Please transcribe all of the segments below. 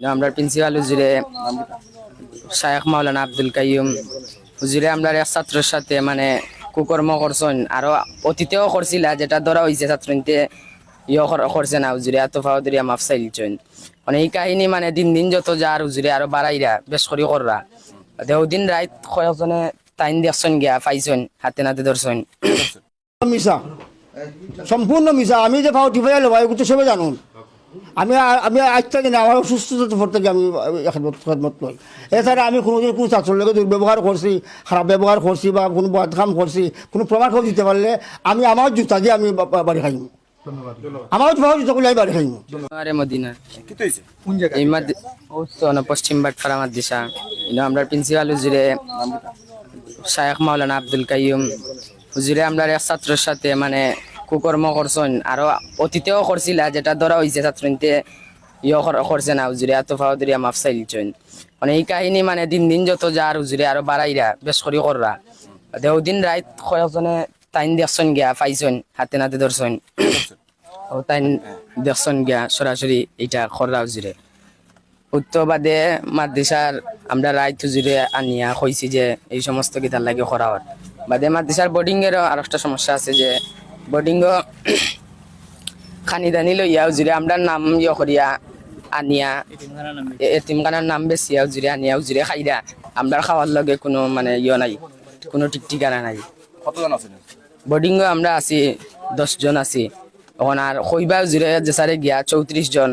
আমরা প্রিন্সিপাল হুজুরে শায়েখ মাওলানা আব্দুল কাইয়ুম হুজুরে আমরা এক ছাত্রের সাথে মানে কুকর্ম করছেন আরো অতীতেও করছিলা, যেটা ধরা হয়েছে ছাত্রতে করছে না হুজুরে আতফাউদরিয়া মাফ চাইলছেন। মানে এই কাহিনী মানে দিন দিন যত যার হুজুরে আরো বাড়াইরা বেশ করি কররা দেহদিন রাত কয়েকজনে টাইম দেখছেন গিয়া পাইছেন হাতে নাতে ধরছেন। মিশা সম্পূর্ণ মিশা। আমি যে ভাও টিপাই লো ভাই তো সবাই জানুন। আমি আমি আজ থেকে না আমার সুস্থতা ভর থেকে আমি খেদমত করি। এছাড়া আমি কোনোদিন কোনো ছাত্রের লোক দুর্ব্যবহার করছি, খারাপ ব্যবহার করছি বা কোনো বদকাম করছি, কোনো প্রমাণ করে দিতে পারলে আমি আমার জুতা দিয়ে আমি বাড়ি খাইম। আমার জুতা করলে আমি বাড়ি খাইম। আরে মদিনা এই পশ্চিম বাটপাড়া মাদ্রাসা আমরা প্রিন্সিপাল হুজুরে শায়েখ মাওলানা আব্দুল কাইয়ুম হুজুরে আমরা এক ছাত্রের সাথে মানে কুকর্ম করছেন আরো অতীতেও করছিলা, যেটা ধরা হয়েছে ছাত্রতে করছে না হুজুরে আতফাউদরিয়া মাফ চাইলছেন। মানে এই কাহিনী মানে দিন দিন যত যার হুজুরে আরো বাড়াইরা বেশ করি কররা দেহদিন রাত কয়েকজনে টাইম দেখছেন গিয়া পাইছেন হাতে নাতে ধরছেন ও তাই দেখছেন গিয়া সরাসরি এটা কররা হুজুরে। উত্তরবাদে মাদ্রাসার আমরা রাইত হুজুরে আনিয়া কইছি যে এই সমস্ত গীতার লাগে করা হয়। বাদে মাদ্রাসার বোর্ডিং এর আর একটা সমস্যা আছে যে বোর্ডিং খানি দানি লইয়া হুজুরে আমরা নাম করিয়া আনিয়া এতিমখানার নাম বেশিয়া হুজুরে আনিয়া হুজুরে খাইরা আমরা খাওয়ার লগে কোনো মানে নাই, কোনো ঠিক ঠিকানা নাই। কতজন আছেন বোর্ডিং আমরা আছি 10 জন আছি এখন। আর কইবা হুজুরে যে সারে গিয়া 34 জন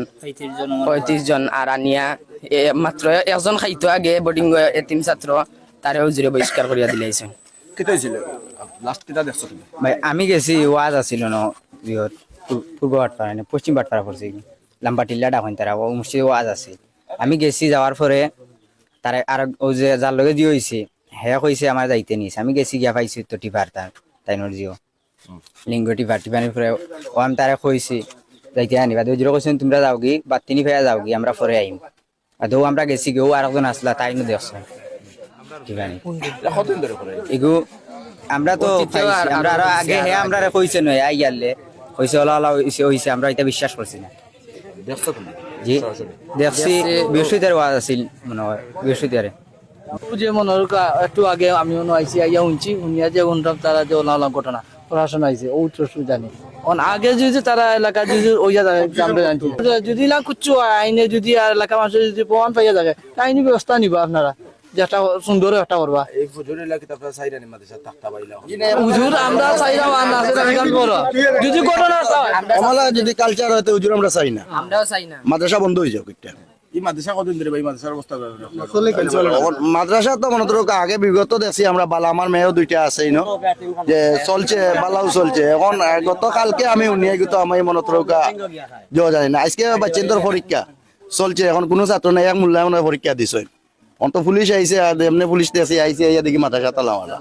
35 জন আর আনিয়া মাত্র একজন খাইতো আগে বোর্ডিং এতিম ছাত্র তারে হুজুরে বহিষ্কার করিয়া দিলাইছেন। কেটে ছিল লাস্ট কেটা দেখছো তুমি? ভাই আমি গেছি ওয়াজ আছিল ন ইহত পূর্ব বাটপাড়া না পশ্চিম বাটপাড়া পড়ছি লাম্বা টিল্লা ডাকন তারা ও মসজিদে ওয়াজ আছে। আমি গেছি যাওয়ার পরে তারা আর ও যে যার লগে দিয়ে হয়েছে হ্যাঁ কইছে আমার যাইতে নিয়েছে। আমি গেছি গিয়া পাইছি তো টিপার তার তাইনোর জিও লিঙ্গ টিপার টিপানির পরে ও আমি তারা কইছি যাইতে আনিবা দুজো কইছেন তোমরা যাও গি বা তিনি ফেয়া যাও গি আমরা পরে আইম। আর আমরা গেছি গিয়ে ও আর একজন আসলা তাইনো দেখছে টিপানি কতদিন ধরে করে এগু আমরা তো আমরা আরো আগে হ্যাঁ আমরা কইছে নয় আই গেলে কইছে ওলা হইছে আমরা এটা বিশ্বাস করছি না। দেখছো তুমি? জি দেখছি বৃহস্পতিবার ওয়াজ আছিল মনে হয় বৃহস্পতিবারে। যে মনে একটু আগে আমি আইসি আইয়া শুনছি শুনিয়া যে শুনতাম তারা যে ওলা ঘটনা পড়াশোনা হয়েছে ও জানি আগে যদি তারা এলাকা যদি ওইয়া থাকে আমরা জানছি যদি না কুচ্ছু আইনে যদি আর এলাকা মানুষের যদি প্রমাণ পাইয়া থাকে আইনি ব্যবস্থা নিবা আপনারা যেটা সুন্দর একটা করবা। এই ফুজুরের লাগি তারপরে সাইরানি মাদ্রাসা থাকতা পাইলা হুজুর আমরা চাইরা যদি ঘটনা আমালা যদি কালচার হয় তো হুজুর আমরা চাই না, আমরাও চাই না মাদ্রাসা বন্ধ হয়ে যাও একটা। এই মাদ্রাসা কতদিন ধরে ভাই মাদ্রাসার অবস্থা মাদ্রাসা তো মনে করো আগে বিগত দেখছি আমরা বালা আমার মেয়েও দুইটা আছে যে চলছে বালাও চলছে। এখন গতকালকে আমি উনিয়ে গেতো আমি মনে করো যাওয়া জানি না। আজকে বাচ্চাদের পরীক্ষা চলছে, এখন কোনো ছাত্র নাই এক মূল্যায়নের পরীক্ষা দিছে। অন্ত পুলিশ আইছে আর এমনি পুলিশ আইছে দেখি মাদ্রাসা তালা মারা